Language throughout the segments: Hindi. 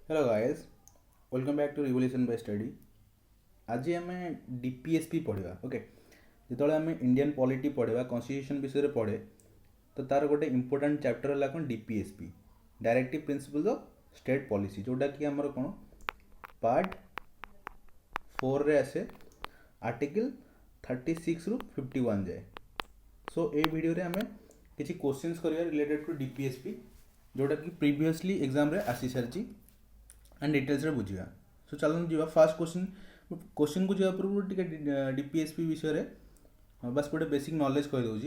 Hello guys, welcome back to revolution bye study. आज आम डीपीएसपी पढ़ा। ओके, जो आम इंडियन पॉलिटी पढ़ा कॉन्स्टिट्यूशन विषय पढ़े तो तार गोटे इंपोर्टाट चैप्टर है कौन DPSP directive principles of state policy, जोटा कि आमर कौन पार्ट 4 रे आसे आर्टिकल 36 रु 51 जाए। सो ये वीडियो रे आम किसी क्वेश्चंस करिया रिलेटेड टू डीपीएसपी जोटा कि प्रीवियसली एग्जाम रे आसी सारी एंड डिटेल्स रे बुझिया। सो चलो जी फास्ट क्वेश्चन को जा पूर्व डीपीएसपी विषय रे बस गोटे बेसिक नॉलेज कह दूँ।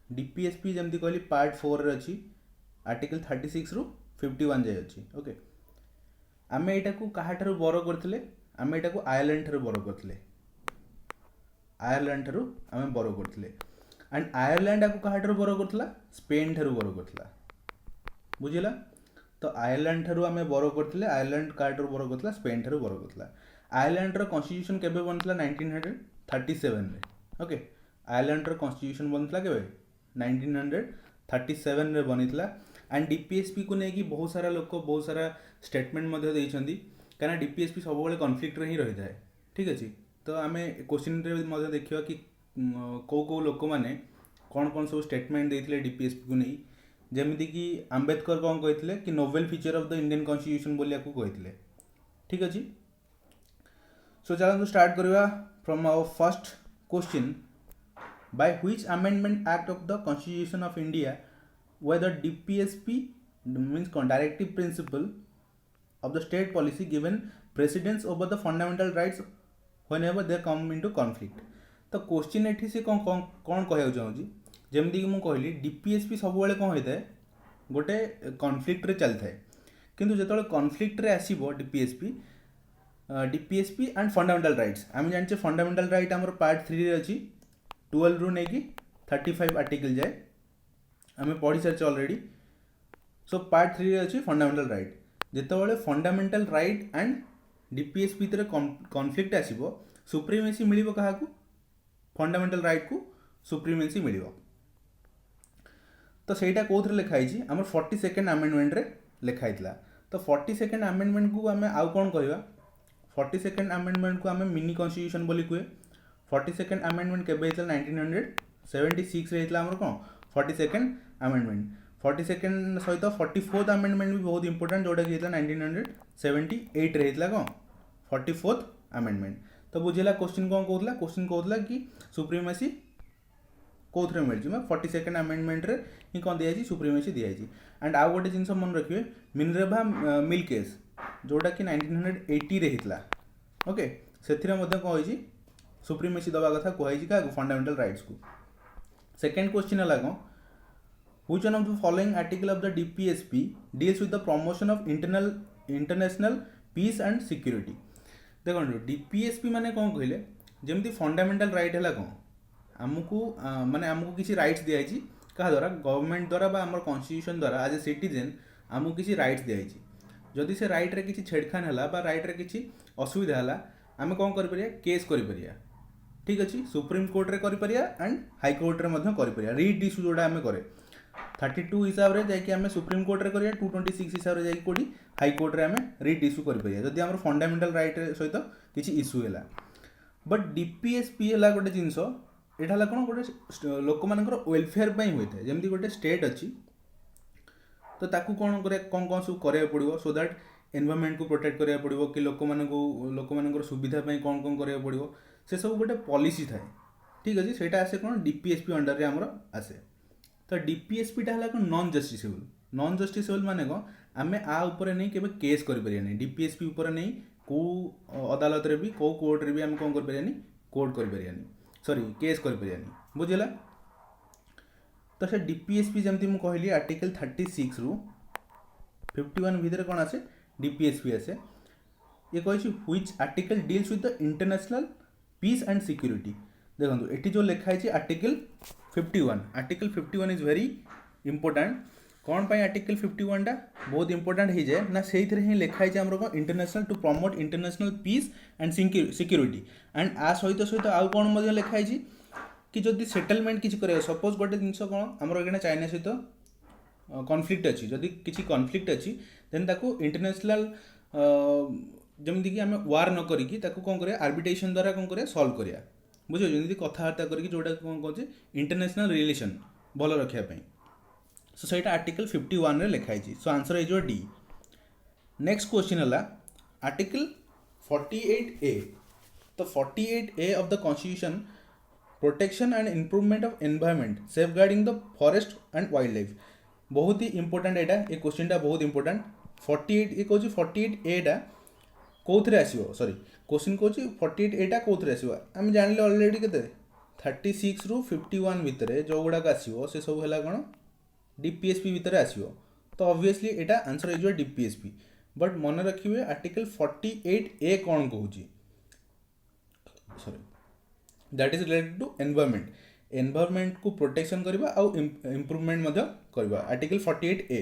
डीपीएसपी जमती कहली पार्ट 4 रे अच्छी आर्टिकल 36 रु 51 जाए अच्छी। ओके, आम यहाँ को क्या बर करते आम यहाँ आयरलैंड ठार बर करते आयरलैंड ठार आम बर करते एंड आयरलैंड आपको क्या बर करता स्पेन ठार बर करता बुझेगा। तो आयरलैंड ठार आम बर करते आयरलैंड क्या बर करता स्पेन ठार बर करता। आयरलैंड कॉन्स्टिट्यूशन केबे बनता 1937 रे। ओके, आयरलैंड कॉन्स्टिट्यूशन बनता के 1937 रे बनी एंड डीपीएसपी को लेकिन बहुत सारा लोक बहुत सारा स्टेटमेंट कहीं डीपीएसपी सब कन्फ्लिक्ट ही रही है। ठीक अच्छे, तो आम क्वेश्चन देखा कि कौ लोक मैंने कौन कौन सब स्टेटमेंट देते डीपीएसपी को नहीं, जमीती कि आम्बेडकर कौन कहते कि novel feature of the Indian constitution बोलिया को कहते। ठीक अच्छे, सो चलो स्टार्ट करवा from our first question. By which amendment act of the constitution of India whether DPSP means directive principle of the state policy given precedence over the fundamental rights whenever they come into conflict। तो क्वेश्चन एठी से कौन कहना चाहूँगी जमीक कि कहली डीपीएसपी सब कौन होता है गोटे कनफ्लिक्ट चलता है, किंतु जो कनफ्लिक्ट आसो डीपीएसपी एंड फंडामेंटल राइट्स आम जाने फंडामेंटल राइट आम पार्ट 3 अच्छी 12 रु नहीं 35 आर्टिकल जाए आम पढ़ी सारी ऑलरेडी। सो पार्ट 3 अच्छी फंडामेंटल राइट जिते फंडामेंटल राइट एंड डीपीएसपी भितर कनफ्लिक्ट आसो सुप्रीमेसी मिल क्या फंडामेंटल राइट को सुप्रीमेसी मिल। तो सहीटा कौन लिखाई आम 42nd अमेंडमेंट रे लिखाई। तो 42nd अमेंडमेंट को आम आउ कौन कहवा 42nd अमेंडमेंट को आम मिनी कॉन्स्टिट्यूशन बोली कहे। 42nd अमेंडमेंट केबे 1976 रे आमर कौन 42nd अमेंडमेंट। 42nd सहित 44th अमेंडमेंट भी बहुत इंपोर्टेंट जोटा कि 1978 रे कौन 44th अमेंडमेंट। तो बुझेगा क्वेश्चन कौन कहला क्वेश्चन कहला कि सुप्रीमेसी कौन मिली 42nd अमेंडमेंट रे ही कौन दिखाई सुप्रीमेसी दिखाई। एंड आउ गोटे जिन मन रखिए मिनरेभा मिल केस जोटा कि 1980 रे हितला। ओके, से कौन सुप्रीमेसी दवा कथा कहुई क्या फंडामेंटल राइट्स को। सेकेंड क्वेश्चन है कौन which one of the following article of the DPSP deals with the promotion of international peace and security. देखो डीपीएसपी माने कौन कहले जमती फंडामेंटल राइट है कौन आमको माने आमको किसी राइट्स दिखाई क्या द्वारा गवर्नमेंट द्वारा बा आम कॉन्स्टिट्यूशन द्वारा एज ए सिटीजेन आमको किसी राइट्स दिखाई। जदि से राइट रे किसी छेड़खान है बा राइट रे किसी असुविधा है आम कौन कर केस कर। ठीक अच्छे, सुप्रीम कोर्ट रे कर एंड हाई कोर्ट रे कर रिट इश्यू जोड़ा आम करे 32 हिसाब से जाकि सुप्रीम कोर्ट रे करिया 226 हिसाब से जाकि कोडी हाई कोर्ट रे आम रिट इश्यू कर जदि आम फंडामेंटल राइट सहित किसी इश्यू है। बट डीपीएसपी है गोटे जिनस यहाँ कौन गोटे लोक मान वेलफेयर होता है जमी गोटे स्टेट अच्छी तो ताकू कौन कौन कौन सब कराया पड़ो सो दैट एनवायरनमेंट को प्रोटेक्ट कराया पड़ो कि लोक मान सुविधा कौन कौन कराया पड़ो से सब गोटे पॉलिसी थाए। ठीक अच्छे, से आसे कौन डीपीएसपी अंडर रे आमर आसे। तो डीपीएसपीटा है कौन नॉन जस्टिसेबल। नॉन जस्टिसेबल माने कौन आम आ उपर नहीं केबे केस कर डीपीएसपी उपर नहीं को अदालत रे भी को कोर्ट रे भी आम कौन कर कोर्ट कर सॉरी केस कर बुझेगा। तो से डीपीएसपी जमती मुझे कहली आर्टिकल 36 रु 51 भितर कौन आसे डीपीएसपी आसे। ये कही which article deals with the international peace and security. देखो ये जो लिखाई article 51 article 51 is very important. कौन पाई आर्टिकल 51 टा बहुत इंपोर्टेंट हो जाए ना से ही लिखाई आम कौन international to promote international peace and security and आ सहित सहित आउ कौन लिखाई कि जदि सेटलमेंट किसी कर सपोज गोटे जिनस कौन आमर एखे चाइना सहित कनफ्लिक्ट अच्छी जदि किसी कनफ्लिक्ट अच्छी देन ताकू इंटरनेशनल जमीक आम वार न करिकी ताको कौन करिया आर्बिट्रेशन द्वारा कौन करिया सॉल्व करिया बुझ जमी कथबार्ता करके जोटा कौन कहे इंटरनेशनल रिलेशन भल रखापी सो सहीटा आर्टिकल 51 रे लिखाई सो आंसर हो डी। नेक्स्ट क्वेश्चन है आर्टिकल 48A तो 48A of the constitution protection and improvement of environment safeguarding the forest and wild life बहुत ही इंपोर्टेंट एटा ये क्वेश्चन टा बहुत इंपोर्टेंट 48 ये कहूँ 48A टा कौन आसो सॉरी क्वेश्चन कहूँ 48A टा कौन आसो आम जान अलरेडी के 36 रु 51 भितर जो गुड़ाक आसो से सब है कौन DPSP भितर आसो तो ऑब्वियसली एटा आंसर हो DPSP बट मन रखिए आर्टिकल 48A कौन कहूँ sorry that is related to environment को प्रोटेक्शन करवा आउ इम्प्रूवमेंट करवा आर्टिकल 48A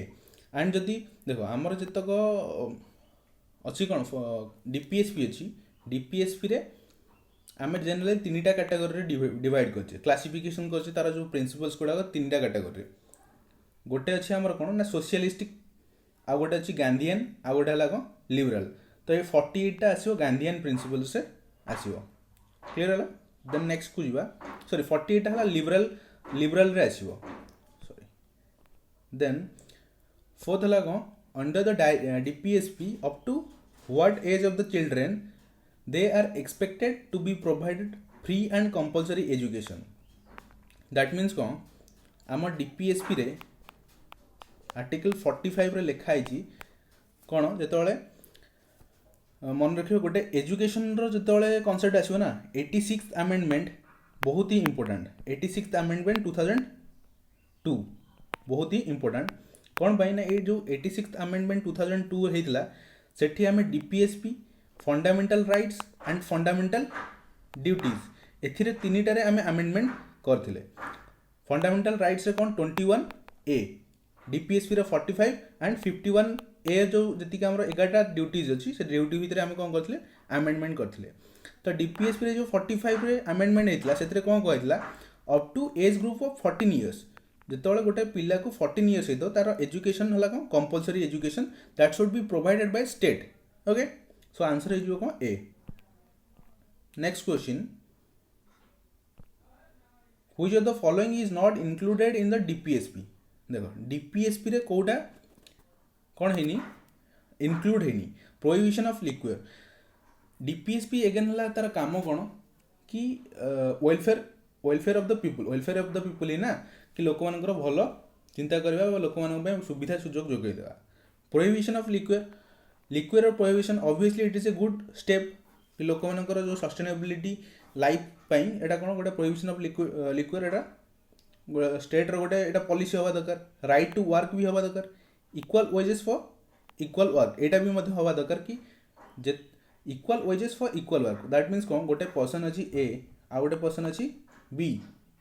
एंड जदि देखो आमर जितक अच्छी कौन DPSP अच्छी DPSP रे आम जेनराली 3टा कैटेगोरी डिवाइड करछे क्लासिफिकेशन करछे तार जो प्रिंसिपल्स गुड़ाक 3टा कैटेगोरी गोटे अच्छे आमर कौन ना सोशियलिस्टिक आ गोटे अच्छी गांधीयन आ गोटे है कौन लिबराल तो ये 48टा आसो गांधीयन प्रिंसिपल से आसो क्लियर है। देन नेक्स्ट को जीवा सॉरी 48टा है लिबराल रे आसो सॉरी देन फोर्थ है कौन under the DPSP up to what age of the children they are expected to be provided free and compulsory education that means कौन आम DPSP रे आर्टिकल 45 रे लिखाई कौन जिते मन रखिए गोटे एजुकेशन जो कनसेप्ट आसो ना 86th अमेंडमेंट बहुत ही इंपोर्टेंट 86th अमेंडमेंट 2002 बहुत ही इंपोर्टेंट कौन पाई ना ये जो 86th अमेंडमेंट 2002 होता सेठी आम DPSP fundamental rights and fundamental duties एथिरे तीनिटारे आम अमेंडमेंट करथिले फंडामेंटल राइट्स कौन 21A DPSP रे 45 एंड 51A जो जी आम 11टा ड्यूटीज अच्छी से ड्यूटी भितर आम कौन करथिले अमेंडमेंट करथिले तो DPSP रे जो 45 रे अमेंडमेंट होता से कौन कहला up to age group of 14 years जिते गोटे पिला को 14 इयर्स हो तार एजुकेशन है कौन compulsory education that should be provided by state okay so answer हो कौन A. Next question which of the following is not included in the DPSP देखो DPSP रे कोटा कौन है इनक्लूड है prohibition of liquid DPSP again है तार काम कौन कि वेलफेयर ऑफ द पीपल ही ना कि लोक मानकर भल चिंता करवा लोक मान सुविधा सुजोग जोगेदेवा prohibition of liquid prohibition obviously it is a good step कि लोक मानकर जो सस्टेनेबिलिटी लाइफ पाई एटा कौन गोटे prohibition of liquid Etah state रो गोटे एटा पॉलिसी हवा दरकार राइट टू वर्क भी हवा दरकार equal wages for equal work एटा भी मध्य हवा दरकार कि जे equal wages for equal work that means कौन गोटे पर्सन अच्छी ए आ गोटे पर्सन अच्छी बी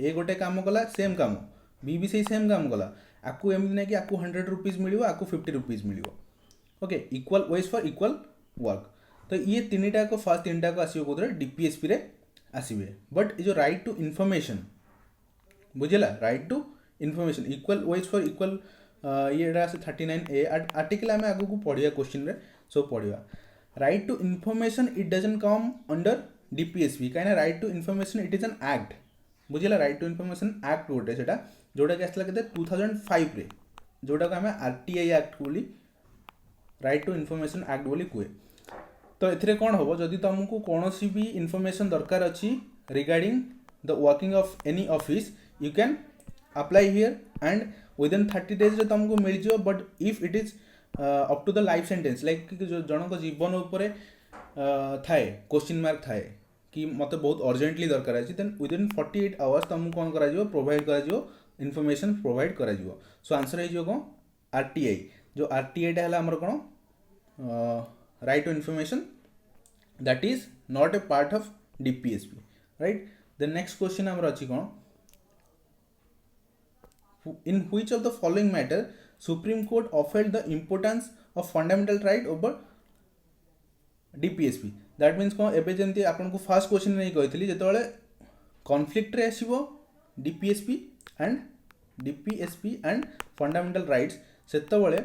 ए गोटे काम कला सेम काम बी भी सही सेम काम कला आपको एमती ना कि आपको 100 रुपीज मिल आपको 50 rupees mill okay equal wage for equal work तो ये तीनटा को फर्स्ट तीनटा को आसो कौन DPSP रे आसवे बट ये जो राइट टू इनफॉरमेशन बुझेगा right to information equal wage for equal ये 39A आर्टिकल आम आगे को पढ़िया क्वेश्चन रे सो पढ़िया right to information it doesn't come under DPSP कहीं right to information it is an act बुझेगा राइट टू इनफॉरमेशन एक्ट गोटे से जोटा कि आसला के 2005 रे जोटा को आम RTI एक्ट बोली राइट टू इनफॉरमेशन एक्ट बोली कहे तो एथिरे कौन हम जदि तुमको कौन भी इनफॉरमेशन दरकार अच्छी regarding the working of any office you can apply here and within 30 days तुमको मिल जाओ but if it is up to the life sentence like जनक जीवन उपर थाए क्वेश्चन मार्क थाए कि मत बहुत अर्जेंटली दरकार है देन विदिन 48 आवर्स तुमको कौन करा प्रोवाइड करा इनफॉरमेशन प्रोवाइड करा सो आंसर हो कौन RTI जो RTI टा है कौन right to information that is not a part of DPSP right. Then next question आमर अच्छी कौन in which of the following matter Supreme Court upheld the importance of fundamental right over DPSP that means कौन एबे जंती आपन को फर्स्ट क्वेश्चन नहीं कहथली जेतबेले कॉन्फ्लिक्ट रे आसीबो DPSP एंड फंडामेंटल राइट्स सेतबेले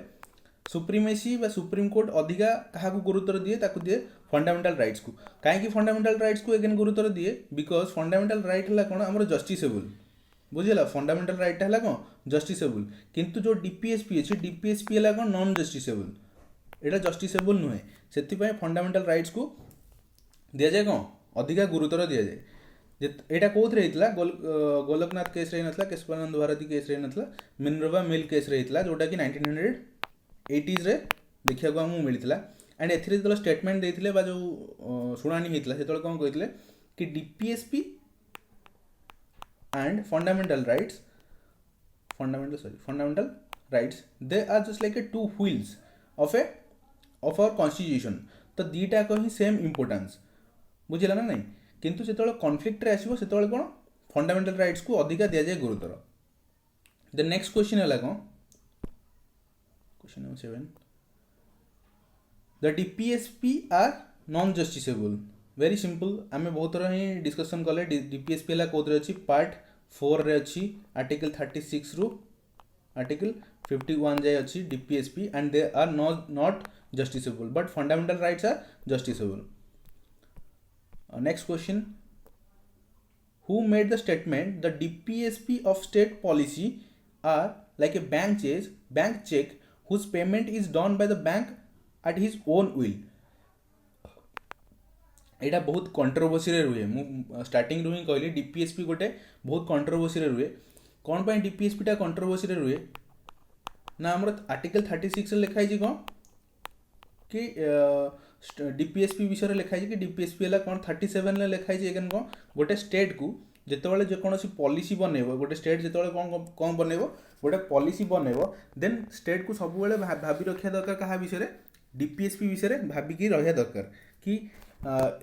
सुप्रीमेसी बा सुप्रीम कोर्ट अधिका क्या गुरुत्व दिए ताकू दिए फंडामेंटल राइट्स को कहीं फंडामेंटल राइट्स को एगेन गुरुत्व दिए बिकज फंडामेंटल राइट है कौन आम जस्टिसेबल बुझेगा फंडामेंटल राइट है कौन जस्टिसेबल किंतु जो डीपीएसपी अच्छी डीपीएसपी है कौन नॉन जस्टिसेबल यहाँ जस्टिसेबल नुहे से फंडामेंटल राइट्स को दि जाए कौन अधिका गुरुत्व दि जाए यहाँ कौन होता गोलकनाथ केस रही नाला केशवानंद भारती केस रही नाला मिनर्वा मिल केस रही जोटा कि 1980s रे देखा आमको मिलता एंड एथिरे जो स्टेटमेंट देते जो शुणाणी होता है कौन कहते कि DPSP and fundamental rights they are just like a two wheels of our constitution तो दीटा को ही सेम इंपोर्टेंस बुझेगा ना नहीं किंतु जो कॉन्फ्लिक्ट रे आसो से कौन फंडामेंटल राइट्स को अधिका दि जाए गुरुत्व द नेक्स्ट क्वेश्चन है कौन question number 7 the DPSP are non justiciable very simple आम बहुत थर ही डिस्कसन कले डीपीएसपी है कौन अच्छी पार्ट 4 रे अच्छी आर्टिकल 36 रु आर्टिकल 51 जाए अच्छी DPSP and they are not justiciable but fundamental rights are justiciable next question who made the statement the DPSP of state policy are like a bank check whose payment is done by the bank at his own will यहाँ बहुत कंट्रोवर्सी रे रुए मु स्टार्टिंग रु ही कहली डीपीएसपी गोटे बहुत कंट्रोवर्सी रे रुए कौन पाई डीपीएसपी टा कंट्रोवर्सी रे रुए ना आमर आर्टिकल 36 रे लिखाई कौन कि डीपीएसपी विषय लिखाई कि डीपीएसपी है कौन 37 लिखाई एगेन कौन गोटे स्टेट को जितेबाला जेकोसी पॉलिसी बनइब गोटे स्टेट जो कौन बनइब गोटे पॉलिसी बनइब देन स्टेट को सब भाभी रखा दरकार क्या विषय डीपीएसपी विषय भाविकी रहा दरकार कि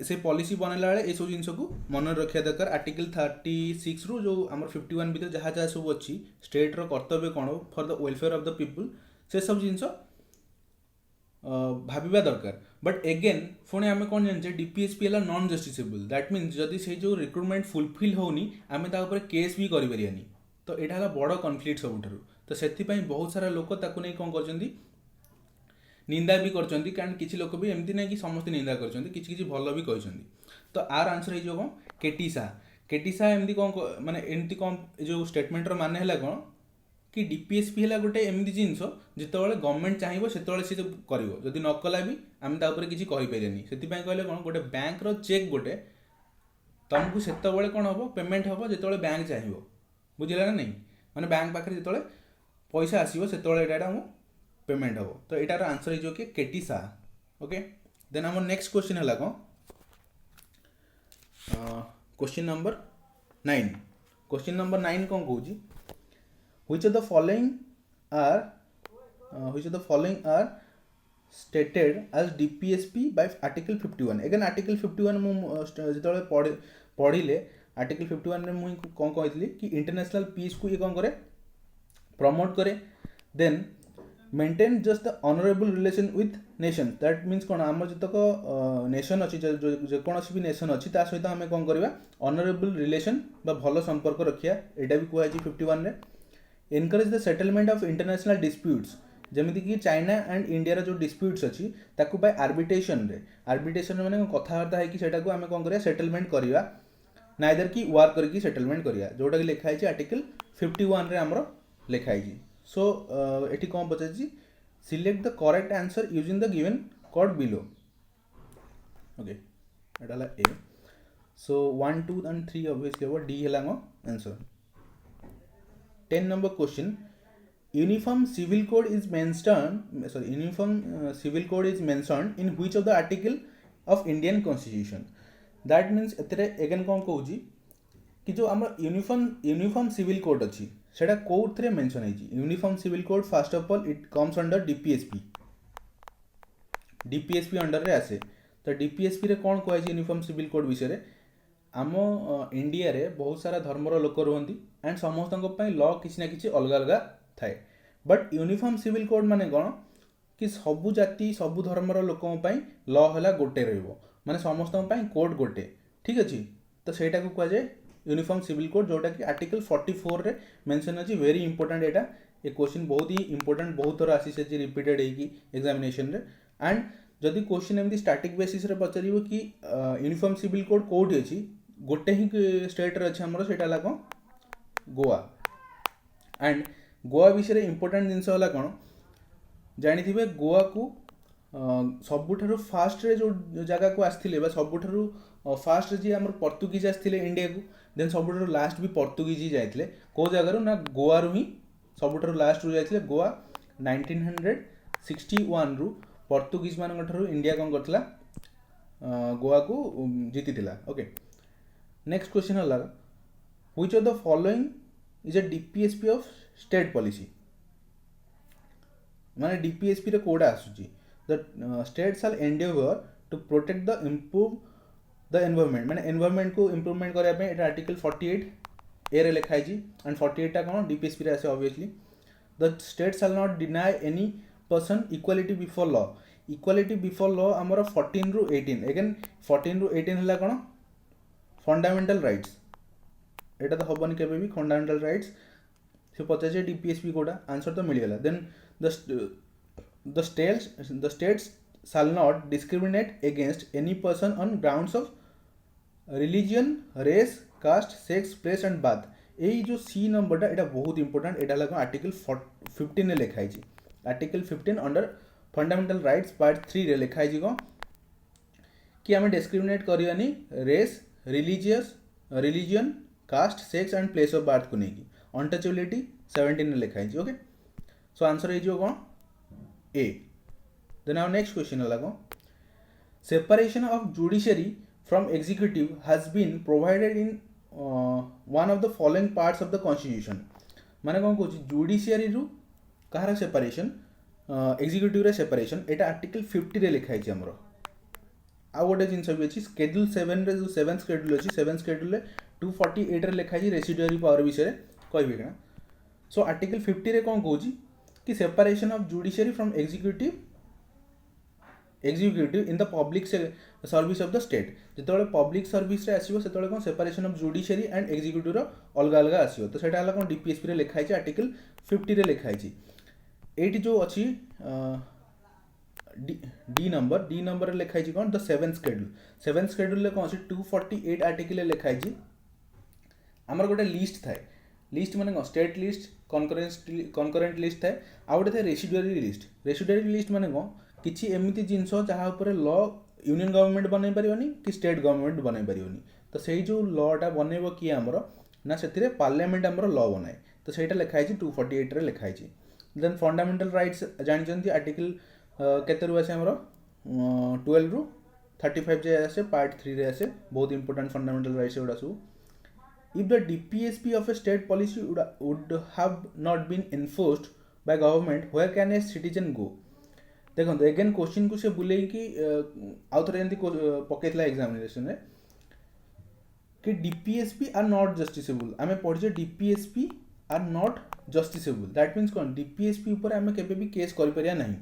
से पॉलिसी बनैला बेले ये सब जिन को मन रखा दरकार आर्टिकल 36 रु जो आम 51 भर जहाँ जहाँ सब अच्छी स्टेट रो कर्तव्य कौन for the welfare of the people से सब जिन भाविबा दरकार बट एगेन पुणी आम कौन जाने डीपीएसपी है नॉन जस्टिसेबल दैट मीन्स जदि से जो रिक्रुटमेंट फुलफिल होनी आम केस भी करें तो यहाँ है बड़ कन्फ्लिक्ट सबुठार तो से बहुत सारा लोक ताकू नहीं कौन कर निंदा भी कर कारण किसी लोक भी एमती ना कि समस्त निंदा कर भल भी कहते तो आर आंसर हो कौन केटीसा एमती कौन माने एमती कौन जो स्टेटमेंटर माने है कौन कि डीपीएसपी है गोटे एमती जिनस जितेबाला गवर्नमेंट चाहिए से कर जदि न कला भी आम किसी कहीपरेनि से कहले कौन गोटे बैंक रो चेक गोटे तुमको से कौन हम पेमेंट हम जो बैंक चाहिए बुझेगा ना नहीं माने बैंक पाखे जो पैसा आसो से पेमेंट हम तो यार आंसर हो केटीसा ओके देन आम नेक्स्ट क्वेश्चन है कौन क्वेश्चन नंबर 9 क्वेश्चन नंबर 9 कौन कहूँ which of the following are stated as DPSP by article 51 again article 51 जो पढ़िले article 51 में मुझे कौन कहती कि इंटरनेशनल पीस को ये कौन करे प्रमोट करे then maintain just the honourable relation with nation that means कौन आम जितक नेशन अच्छी जेकोसी भी नेशन अच्छी ता सहित आम कौन करवा ऑनरेबल रिलेशन बा भल संपर्क रखिया एटा भी कहु 51 रे encourage the settlement of international disputes जमीती कि चाइना एंड इंडिया जो डिस्प्यूट्स अच्छी ताकू बाय आर्बिट्रेशन माने कथबार्ता है कि सेटा को आम कौन करिया सेटलमेंट करिया नाइदर कि वार करके सेटलमेंट करिया जोटा कि लिखाई आर्टिकल 51 रे हमरो लिखाई सो एटी कौन पचार select the correct answer using the given code below okay एटा ए सो 1 2 एंड 3 ऑब्वियसली वो डी है answer 10 number question uniform civil code is mentioned in which of the article of Indian constitution that means एतरे अगेन कौन कहूँ कि जो आम यूनिफॉर्म सिविल कोड अच्छी सेटा कौन मेंशन है uniform civil code first of all it comes under DPSP under रे आसे तो डीपीएसपी रे कौन कहु यूनिफॉर्म सिविल कोड विषय आम इंडिया रे बहुत सारा धर्मर लोक रुहति एंड समस्त लॉ किसी ना कि अलग अलग थाए बट यूनिफॉर्म सिविल कोड माने कौन कि सबु जाति सबु धर्मर लोकों लॉ है गोटे माने समस्त कोड गोटे ठीक अच्छे तो सहीटा को कहुए यूनिफॉर्म सिविल कोड जोटा कि आर्टिकल 44 रे मेंशन अच्छी वेरी इंपोर्टेंट एटा ये क्वेश्चन बहुत ही इंपोर्टेंट बहुत थर आसी से रिपीटेड होगी एग्जामिनेशन रे एंड जदि क्वेश्चन एमती स्टैटिक बेसिस रे पचार कि यूनिफॉर्म सिविल कोड कोठी अछि गोटे ही स्टेट रे अछि हमर सेटा ला कोन गोवा एंड गोवा विषय इंपोर्टेंट जिनस होला कोन जानिथिबे गोवा को सबुठारु फास्ट रे जो जगह को आस्थिले बा सबुठारु फास्ट जी हमर पोर्तुगीज आस्थिले इंडिया को देन सबुठारु लास्ट भी पोर्तुगीज ही जाइथिले को जगह रो ना गोवा रो ही सबुठारु लास्ट रो जाइथिले गोवा 1961 रु पोर्तुगीज मान ठारु इंडिया कौन करथिला गोवा को जीतिथिला ओके नेक्स्ट क्वेश्चन हला which of the following is a DPSP of state policy माने डीपीएसपी रे कोडा आसुची the state shall endeavour to protect the improve the environment माने एनवायरनमेंट को इंप्रूवमेंट करिया पे एटा आर्टिकल 48 ए रे लिखाई जी एंड 48 टा कोन डीपीएसपी रे आसे obviously the state shall not deny any person equality before law equality before law हमर 14 रु 18 अगेन 14 रु 18 हला कोन फंडामेंटल राइट्स एटा तो हबनी केबे भी फंडामेंटल राइट्स से पचाजे डीपीएसपी कोडा आंसर तो मिल गेला then the states shall not discriminate against any person on grounds of religion race caste sex place and birth यही जो सी नंबरटा एटा बहुत इंपोर्टेंट एटा लगा आर्टिकल 15 रे लिखाई छी article 15 under fundamental rights part 3 रे लिखाई छी को कि हमें डिस्क्रिमिनेट करियानी race religion caste sex and place of birth को नेकी अनटचेबिलिटी 17 रे लिखाई छी ओके सो आंसर है जो कोन A. Then our next question है separation of judiciary from executive has been provided in one of the following parts of the constitution माने कौन कहूँ जुडिशियरी रु कहार सेपरेशन एग्जीक्यूटिव रे सेपरेशन एटा आर्टिकल 50 रे लिखाई छी हमरो आ गोटे जिनस भी अछि शेड्यूल 7 रे जो 7th शेड्यूल अछि 7th शेड्यूल रे 248 रे लिखाई छी रेसिडुअरी पावर विषय कहबे ना सो आर्टिकल 50 रे कौन कहूँ कि separation of judiciary from executive in the public service of the state जिते पब्लिक सर्विस रे आसीबो सेते कोन separation of judiciary and executive रो अलग अलग आसीबो तो सेटा हला कोन डीपीएसपी रे लिखाई छी आर्टिकल 50 रे लिखाई छी एटी जो अछि डी नंबर रे लिखाई छी कोन द 7th शेड्यूल ले कोन अछि 248 आर्टिकल ले लिखाई छी हमर गोटे लिस्ट थाए लिस्ट माने स्टेट लिस्ट कनकरेंट लिस्ट थाए आ गोटे थाए रेसिडुअरी लिस्ट माने किछि एमिति जिंस जहाँ ऊपर लॉ यूनियन गवर्नमेंट बनै परियोनी कि स्टेट गवर्नमेंट बनै परियोनी तो सेही जो लॉटा बनैबो कि हमरो ना सेथिरे पार्लियामेंट हमरो लॉ बनाए तो सेटा लिखाई छी 248 रे लिखाई छी देन फंडामेंटल राइट्स जानि जंती आर्टिकल केते रु आसे हमरो 12 रु 35 जे आसे पार्ट 3 रे आसे बहुत इंपोर्टेंट फंडामेंटल राइट्स एडा सु if the DPSP of a state policy would have not been enforced by government where can a citizen go देखो अगेन क्वेश्चन को से बुले कि आउ थरे एंती पकेतला एग्जामिनेशन रे कि डीपीएसपी आर नॉट जस्टिसेबल आमे पढजे DPSP are not justiciable that means कोन डीपीएसपी ऊपर आमे केबे भी केस करि परिया नहीं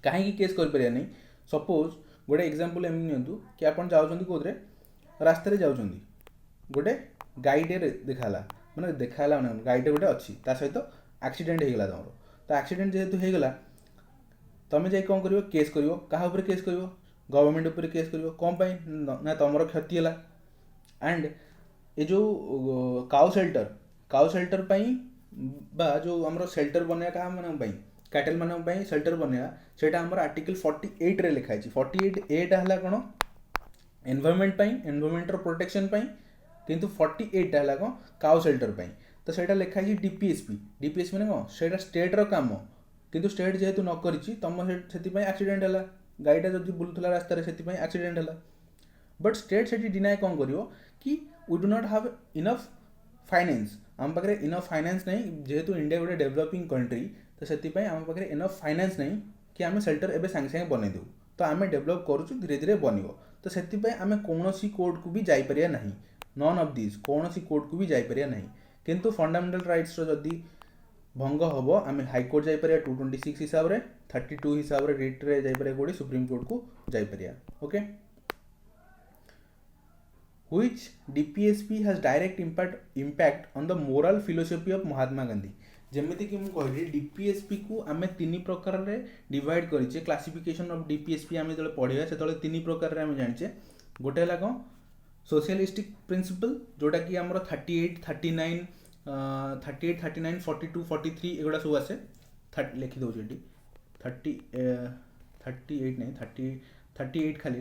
काहे कि केस करि परिया नहीं सपोज गोटे एग्जांपल एम नियंतु कि आपण जाउछंती कोदरे रास्ता रे जाउछंती गोटे गाइडे देखाला माने देखाला माने गाइडे गोटे अछि ता सहित एक्सीडेंट हेगला तमरो तो एक्सीडेंट जेहेतु हेगला तमे जाई कोन करियो केस करियो काहा ऊपर केस करियो गवर्नमेंट ऊपर केस करियो कोन पई ना तमरो क्षति हला एंड ए जो काउ शेल्टर पई बा जो हमरो शेल्टर बने का माने पई कैटल माने पई शेल्टर बने सेटा हमर आर्टिकल 48 रे लिखाई छी 48 ए टा हला कोन एनवायरनमेंट पई एनवायरनमेंट प्रोटेक्शन पई किंतु 48 हला कोन काउ शेल्टर पई तो सेटा लिखाई छी डीपीएसपी माने कोन सेटा स्टेट रो काम किंतु स्टेट जेहेतु न करिछि तम सेति पई एक्सीडेंट हला गाइडा जदि बुलुथला रास्ता रे सेति पई एक्सीडेंट हला बट स्टेट सेति डिनाय कोन करियो कि we do not have enough finance हम पाखरे इनफ फाइनेंस नहीं जेहेतु इंडिया गोटे डेवलपिंग कंट्री तो सेति पई हम पाखरे इनफ फाइनेंस नहीं कि आमे शेल्टर एबे संग संग बनै देउ तो आमे डेवलप करूछु धीरे धीरे बनिवो तो सेति पई आमे कोनोसी कोड को भी जाई परिया नहीं नॉन ऑफ दिस कोनोसी कोड को भी जाई परिया नहीं किंतु फंडामेंटल राइट्स रो जदी भंग हबो आमे हाई कोर्ट जाई परिया 226 हिसाब रे 32 हिसाब रे रिट रे जाई परिया कोडी सुप्रीम कोर्ट को जाई परिया okay which DPSP has direct impact on the moral philosophy of Mahatma Gandhi जमीती कि मुझे डीपीएसपी को आम तीन प्रकार डिवाइड करें क्लासिफिकेशन ऑफ डीपीएसपी आम जो पढ़ा से तीन प्रकार आम जाचे गोटे है कौन सोशलिस्टिक प्रिंसिपल जोटा कि आम 38 39 38 39 42 43 एगुड़ा सब आसे लिखी दौर ये 38 नहीं 38 खाली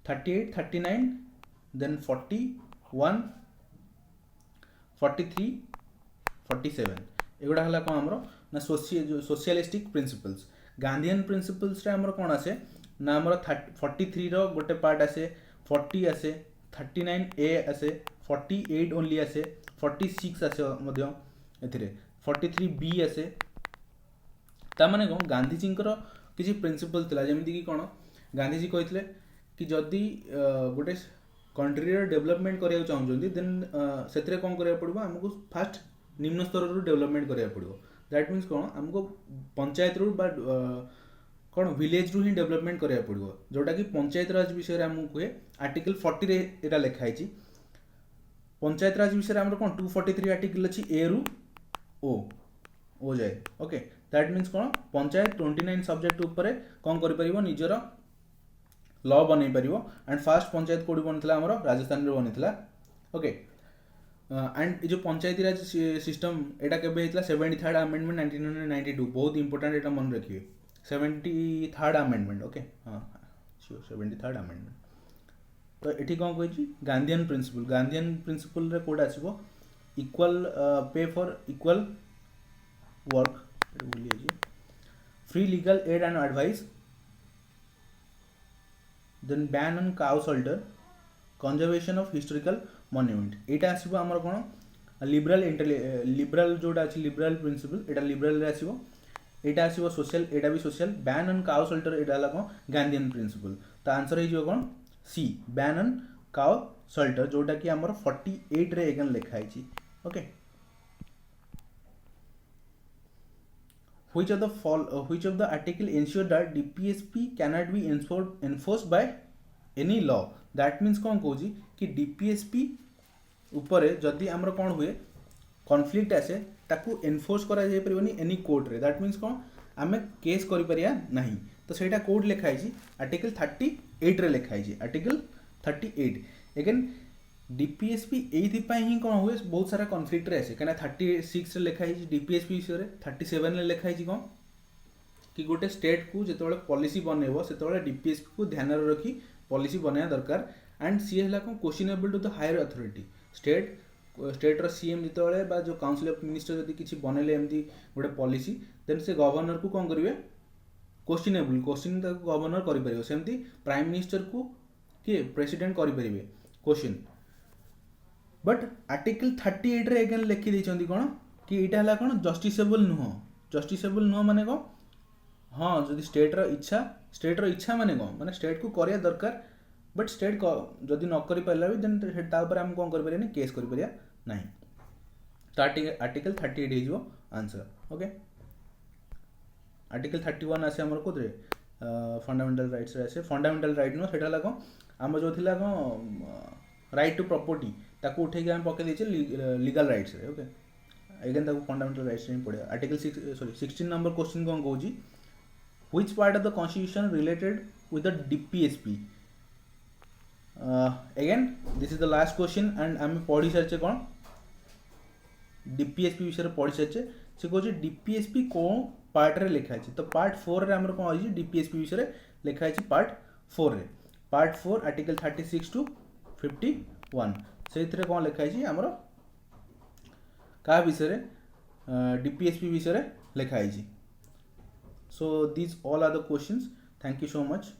38 39 देन 41 43 47 एगुड़ा है कौन आमर ना सोशलिस्टिक प्रिंसिपल्स गांधीयन प्रिंसिपल्स आमर कौन आसे ना आमर 43 रो गोटे पार्ट आसे 40 आसे 39 ए आसे 48 ओनली आसे 46 आसे मध्य एथिरे 43 बी आसे ता माने कौन गांधीजी किसी प्रिंसिपल थिला जेमिति कि कौन गांधीजी कहते कि जदि गोटे कंट्री डेवलपमेंट करिया चाहूँगी देन से कौन करिया पड़ो आमको फास्ट निम्न स्तर रू डेवलपमेंट करिया पड़ो दैट मीन्स कौन आमको पंचायत रू बा कौन विलेज रू ही डेवलपमेंट करिया पड़ो जोटा कि पंचायत राज विषय आमको कहे आर्टिकल 40 रे एटा लिखाई पंचायत राज विषय आम कौन 243 आर्टिकल अच्छी ए रु ओ जाए ओके दैट मीन्स कौन पंचायत 29 सब्जेक्ट उपर कौन कर निजर लॉ बन पार एंड फास्ट पंचायत कौटी बनी आम राजस्थान में बनी ओके एंड जो पंचायती राज सिस्टम एटा केबे हेतला 73rd अमेंडमेंट 1992 बहुत इंपोर्टेंट एटा मन रखिए 73rd अमेंडमेंट ओके हाँ श्योर 73rd अमेंडमेंट तो ये कौन कही गांधीयन प्रिंसिपल रे कोड आसीबो equal pay for equal work free legal aid and advice then ban on cow slaughter conservation of historical monument एटा आसीबो हमर कोन लिबरल जोटा अछि लिबरल प्रिंसिपल एटा लिबरल रे आसीबो एटा आसीबो सोशल एटा भी social ban on cow shoulder एटा हला कोन गांधीयन प्रिंसिपल तो आंसर हे जो कोन सी बैन ऑन काउ शोल्डर जोटा कि हमर 48 रे एगन लिखा है okay which of the article ensure that DPSP cannot be enforced by any law that means कौन कहूँ कि DPSP उपरे जदि आमर कौन हुए कॉन्फ्लिक्ट आसे ताकू एनफोर्स करा जाय परिबनी एनी कोर्ट रे दैट मीन्स कौन आमे केस करि परिया नहीं तो सेटा कोड लिखा है आर्टिकल 38 रे लिखा है आर्टिकल 38 अगेन डीपीएसपी एइथिपाई ही कौन हुए बहुत सारा कॉन्फ्लिक्ट रे आसे कना 36 रे लिखा है डीपीएसपी विषय रे 37 रे लिखा है कौन कि गोटे स्टेट को जितेबाला पॉलिसी बनैबो सेतेबाला डीपीएसपी को ध्यान रे रखी पॉलिसी बनाया दरकार एंड सी है कौन questionable to the higher authority state रो सीएम जितेबाला बा जो काउंसिल ऑफ मिनिस्टर जदी किछि बनेले एमती गोटे पॉलिसी देन से गवर्नर को कौन करिवे क्वेश्चनेबल क्वेश्चन ताको गवर्नर करि परिबो सेमती प्राइम मिनिस्टर को कि प्रेसिडेंट करि परिबे क्वेश्चन बट आर्टिकल 38 रे अगेन लिखि दैछन्ती कोन कि एटा हला कोन जस्टिसेबल नुह माने को हाँ जदि स्टेट रो इच्छा माने को माने स्टेट को करिया दरकार बट स्टेट जदि न करि पाइला भी देन ता ऊपर हम कोन करि परिया नै केस करि परिया नाही तो आर्टिकल 38 हे जो आंसर ओके आर्टिकल 31 आसे हमर कोदरे फंडामेंटल राइट्स रे आसे फंडामेंटल राइट नो सेटा लागो हम जो थिला को राइट टू प्रॉपर्टी ताको उठे के हम पके देछे लीगल राइट्स रे ओके अगेन ताको फंडामेंटल राइट्स रे पड़े आर्टिकल 16 नंबर क्वेश्चन कोन कहूजी which part of the constitution related with the DPSP again this is the last question and हम पढ़ी सारचे कोन डीपीएसपी विषय पढ़ी सारचे से कहूजी डीपीएसपी कोन पार्ट रे लिखा है तो पार्ट 4 रे हमर कोन होजी डीपीएसपी विषय लिखा है पार्ट 4 रे पार्ट 4 आर्टिकल 36 टू 51 से कौन लिखा है आमर क्या विषय डीपीएसपी विषय लिखा है so this all are the questions thank you so much.